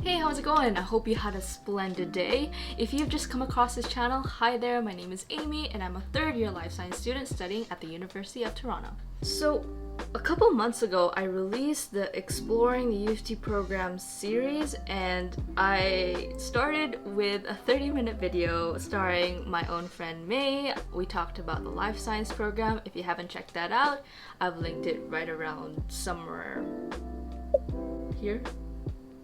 Hey, how's it going? I hope you had a splendid day. If you've just come across this channel, hi there, my name is Aimee and I'm a third-year life science student studying at the University of Toronto. So, a couple months ago, I released the Exploring UofT Programs series and I started with a 30-minute video starring my own friend May. We talked about the life science program. If you haven't checked that out, I've linked it right around somewhere here,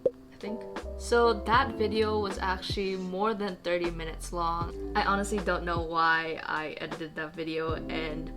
I think. So that video was actually more than 30 minutes long. I honestly don't know why I edited that video and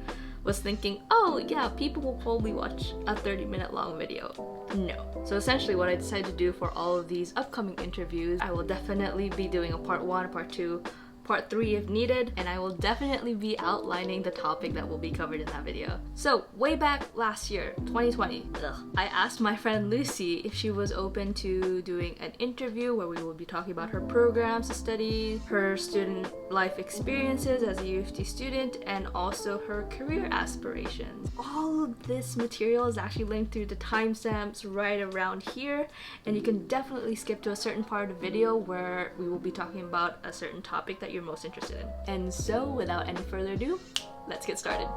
was thinking, oh yeah, people will probably watch a 30-minute long video. No. So essentially what I decided to do for all of these upcoming interviews, I will definitely be doing a part 1, part 2, part 3 if needed, and I will definitely be outlining the topic that will be covered in that video. So way back last year, 2020, I asked my friend Lucy if she was open to doing an interview where we will be talking about her programs to study, her student life experiences as a UofT student, and also her career aspirations. All of this material is actually linked through the timestamps right around here, and you can definitely skip to a certain part of the video where we will be talking about a certain topic that you're most interested in. And so without any further ado, let's get started.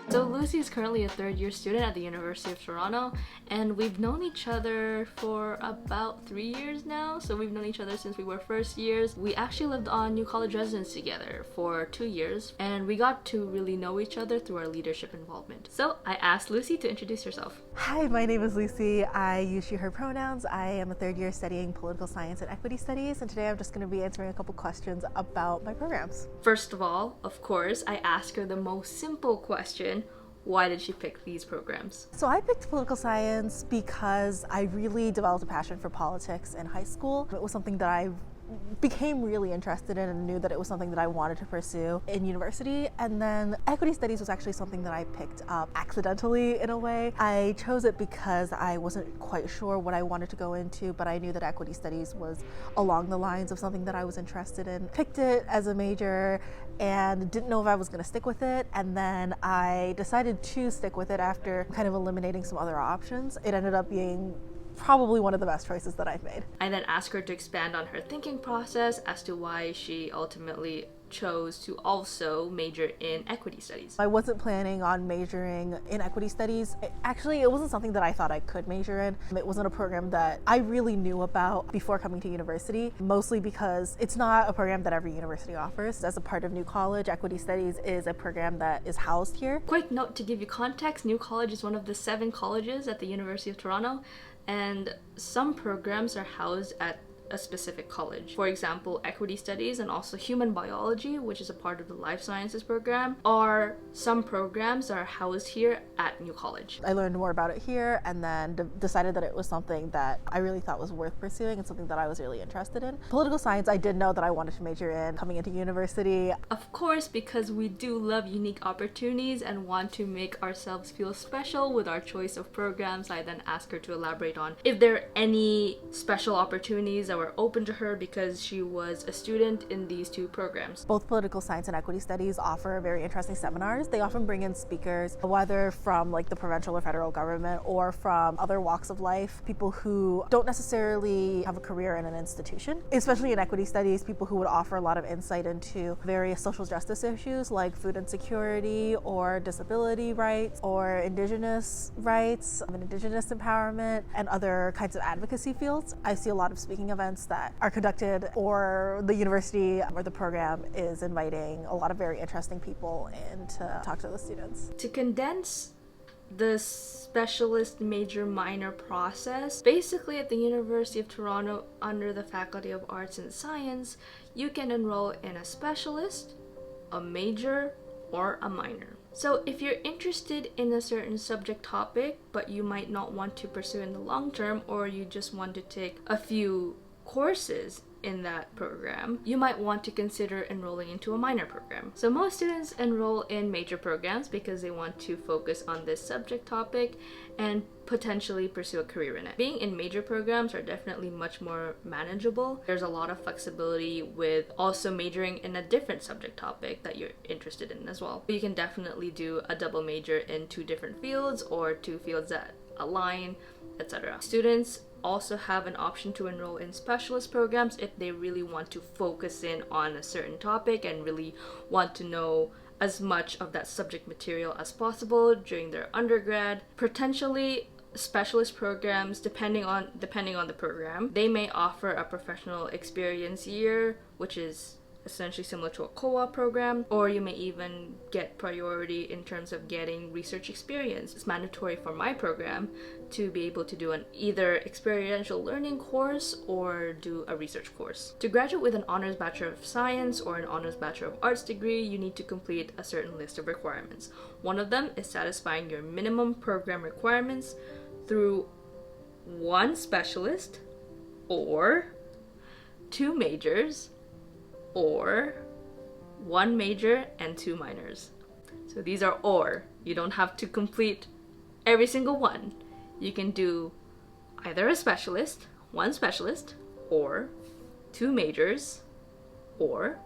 So Lucy is currently a third-year student at the University of Toronto, and we've known each other for about 3 years now. So we've known each other since we were first years. We actually lived on New College residence together for 2 years, and we got to really know each other through our leadership involvement. So I asked Lucy to introduce herself. Hi, my name is Lucy. I use she, her pronouns. I am a third year studying political science and equity studies, and today I'm just going to be answering a couple questions about my programs. First of all, of course, I asked her the most simple question. Why did she pick these programs? So I picked political science because I really developed a passion for politics in high school. It was something that I became really interested in and knew that it was something that I wanted to pursue in university. And then equity studies was actually something that I picked up accidentally in a way. I chose it because I wasn't quite sure what I wanted to go into, but I knew that equity studies was along the lines of something that I was interested in. Picked it as a major and didn't know if I was going to stick with it. And then I decided to stick with it after kind of eliminating some other options. It ended up being probably one of the best choices that I've made. I then asked her to expand on her thinking process as to why she ultimately chose to also major in equity studies. I wasn't planning on majoring in equity studies. It wasn't something that I thought I could major in. It wasn't a program that I really knew about before coming to university, mostly because it's not a program that every university offers. As a part of New College, equity studies is a program that is housed here. Quick note to give you context, New College is one of the 7 colleges at the University of Toronto, and some programs are housed at a specific college. For example, equity studies and also human biology, which is a part of the life sciences program, or some programs are housed here at New College. I learned more about it here and then decided that it was something that I really thought was worth pursuing and something that I was really interested in. Political science, I did know that I wanted to major in coming into university. Of course, because we do love unique opportunities and want to make ourselves feel special with our choice of programs, I then asked her to elaborate on if there are any special opportunities that were open to her because she was a student in these 2 programs. Both political science and equity studies offer very interesting seminars. They often bring in speakers, whether from like the provincial or federal government or from other walks of life, people who don't necessarily have a career in an institution. Especially in equity studies, people who would offer a lot of insight into various social justice issues like food insecurity or disability rights or indigenous rights and indigenous empowerment and other kinds of advocacy fields. I see a lot of speaking events that are conducted, or the university or the program is inviting a lot of very interesting people in to talk to the students. To condense the specialist major minor process, basically at the University of Toronto under the Faculty of Arts and Science, you can enroll in a specialist, a major, or a minor. So if you're interested in a certain subject topic but you might not want to pursue in the long term, or you just want to take a few courses in that program, you might want to consider enrolling into a minor program. So most students enroll in major programs because they want to focus on this subject topic and potentially pursue a career in it. Being in major programs are definitely much more manageable. There's a lot of flexibility with also majoring in a different subject topic that you're interested in as well. You can definitely do a double major in 2 different fields or 2 fields that align etc. Students also have an option to enroll in specialist programs if they really want to focus in on a certain topic and really want to know as much of that subject material as possible during their undergrad. Potentially, specialist programs, depending on the program, they may offer a professional experience year, which is essentially similar to a co-op program, or you may even get priority in terms of getting research experience. It's mandatory for my program to be able to do an either experiential learning course or do a research course. To graduate with an honors Bachelor of Science or an honors Bachelor of Arts degree, you need to complete a certain list of requirements. One of them is satisfying your minimum program requirements through one specialist or 2 majors or 1 major and 2 minors. So these are or. You don't have to complete every single one. You can do either a specialist, 1 specialist, or 2 majors, or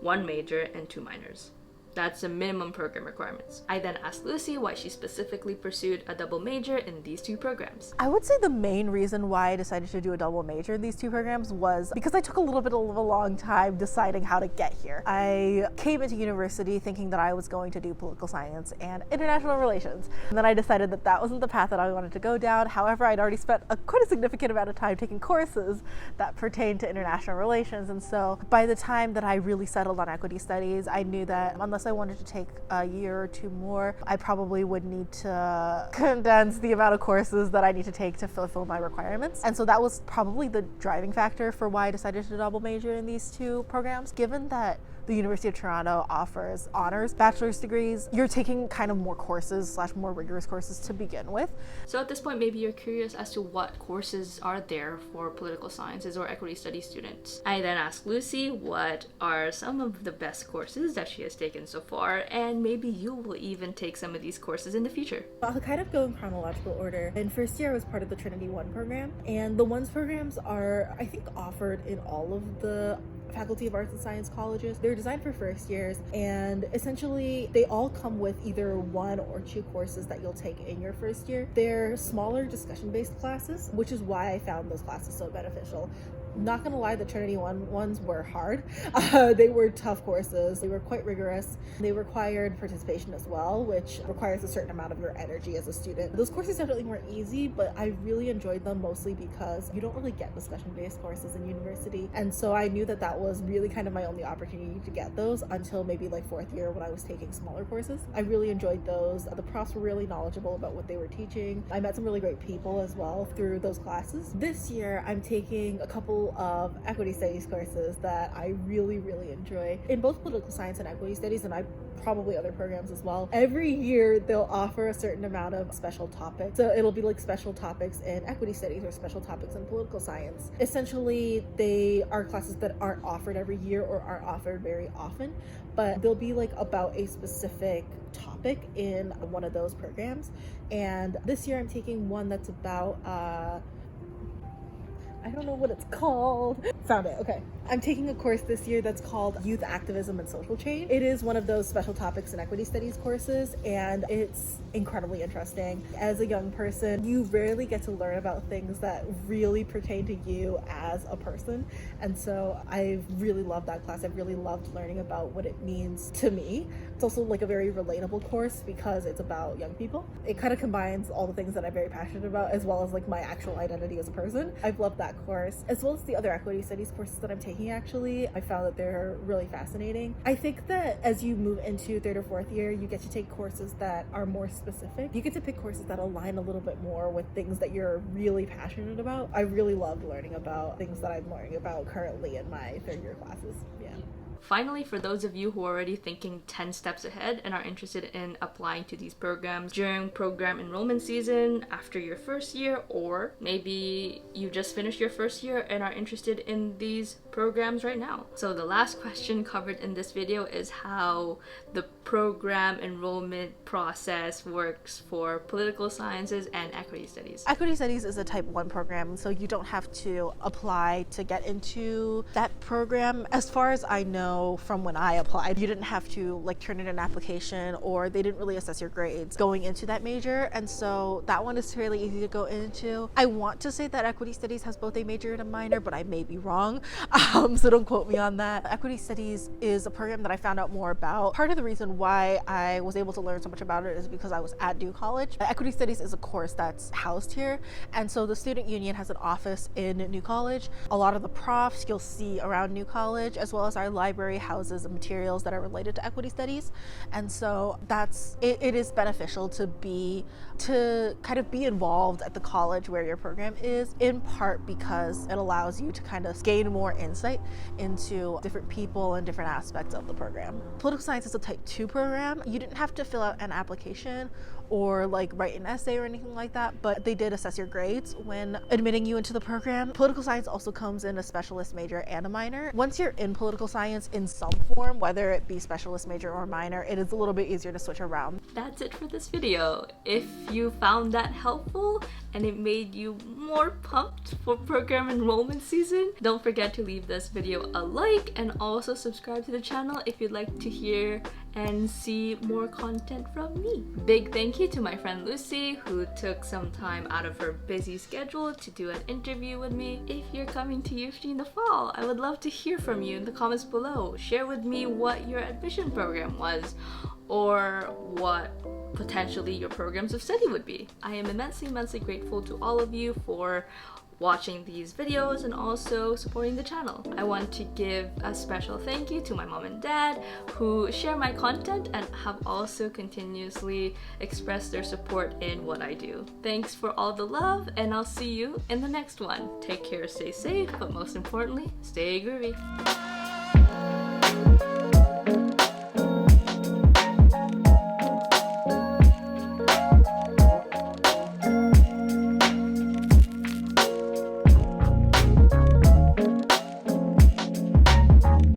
1 major and 2 minors. That's the minimum program requirements. I then asked Lucy why she specifically pursued a double major in these 2 programs. I would say the main reason why I decided to do a double major in these 2 programs was because I took a little bit of a long time deciding how to get here. I came into university thinking that I was going to do political science and international relations. And then I decided that that wasn't the path that I wanted to go down. However, I'd already spent quite a significant amount of time taking courses that pertain to international relations. And so by the time that I really settled on equity studies, I knew that unless I wanted to take a year or 2 more, I probably would need to condense the amount of courses that I need to take to fulfill my requirements. And so that was probably the driving factor for why I decided to double major in these 2 programs. Given that the University of Toronto offers honors bachelor's degrees, you're taking kind of more courses / more rigorous courses to begin with. So at this point, maybe you're curious as to what courses are there for political sciences or equity studies students. I then asked Lucy what are some of the best courses that she has taken so far, and maybe you will even take some of these courses in the future. I'll kind of go in chronological order. In first year, I was part of the Trinity 1 program, and the ONES programs are, I think, offered in all of the Faculty of Arts and Science colleges. They're designed for first years, and essentially they all come with either 1 or 2 courses that you'll take in your first year. They're smaller discussion-based classes, which is why I found those classes so beneficial. Not gonna lie, the Trinity 1 ones were hard. They were tough courses. They were quite rigorous. They required participation as well, which requires a certain amount of your energy as a student. Those courses definitely weren't easy, but I really enjoyed them mostly because you don't really get discussion-based courses in university. And so I knew that that was really kind of my only opportunity to get those until maybe like 4th year when I was taking smaller courses. I really enjoyed those. The profs were really knowledgeable about what they were teaching. I met some really great people as well through those classes. This year, I'm taking a couple of equity studies courses that I really enjoy in both political science and equity studies, and I probably other programs as well. Every year they'll offer a certain amount of special topics. So it'll be like special topics in equity studies or special topics in political science. Essentially, they are classes that aren't offered every year or aren't offered very often, but they'll be like about a specific topic in one of those programs. And this year I'm taking one that's about I don't know what it's called. Found it, okay. I'm taking a course this year that's called Youth Activism and Social Change. It is one of those special topics in equity studies courses, and it's incredibly interesting. As a young person, you rarely get to learn about things that really pertain to you as a person. And so I really loved that class. I really loved learning about what it means to me. It's also like a very relatable course because it's about young people. It kind of combines all the things that I'm very passionate about as well as like my actual identity as a person. I've loved that course, as well as the other equity studies courses that I'm taking actually. I found that they're really fascinating. I think that as you move into 3rd or 4th year, you get to take courses that are more specific. You get to pick courses that align a little bit more with things that you're really passionate about. I really loved learning about things that I'm learning about currently in my 3rd year classes. Yeah. Finally, for those of you who are already thinking 10 steps ahead and are interested in applying to these programs during program enrollment season after your first year, or maybe you just finished your first year and are interested in these programs right now. So the last question covered in this video is how the program enrollment process works for political sciences and equity studies. Equity studies is a type 1 program, so you don't have to apply to get into that program. As far as I know, know from when I applied. You didn't have to like turn in an application, or they didn't really assess your grades going into that major, and so that one is fairly easy to go into. I want to say that Equity Studies has both a major and a minor, but I may be wrong, so don't quote me on that. Equity Studies is a program that I found out more about. Part of the reason why I was able to learn so much about it is because I was at New College. Equity Studies is a course that's housed here, and so the student union has an office in New College. A lot of the profs you'll see around New College, as well as our library houses materials that are related to Equity Studies, and so it is beneficial to kind of be involved at the college where your program is, in part because it allows you to kind of gain more insight into different people and different aspects of the program. Political science is a type 2 program. You didn't have to fill out an application or like write an essay or anything like that, but they did assess your grades when admitting you into the program. Political science also comes in a specialist major and a minor. Once you're in political science in some form, whether it be specialist major or minor, it is a little bit easier to switch around. That's it for this video. If you found that helpful and it made you more pumped for program enrollment season, don't forget to leave this video a like and also subscribe to the channel if you'd like to hear and see more content from me. Big thank you to my friend Lucy, who took some time out of her busy schedule to do an interview with me. If you're coming to UofT in the fall, I would love to hear from you in the comments below. Share with me what your admission program was, or what potentially your programs of study would be. I am immensely grateful to all of you for watching these videos and also supporting the channel. I want to give a special thank you to my mom and dad, who share my content and have also continuously expressed their support in what I do. Thanks for all the love, and I'll see you in the next one. Take care, stay safe, but most importantly, stay groovy.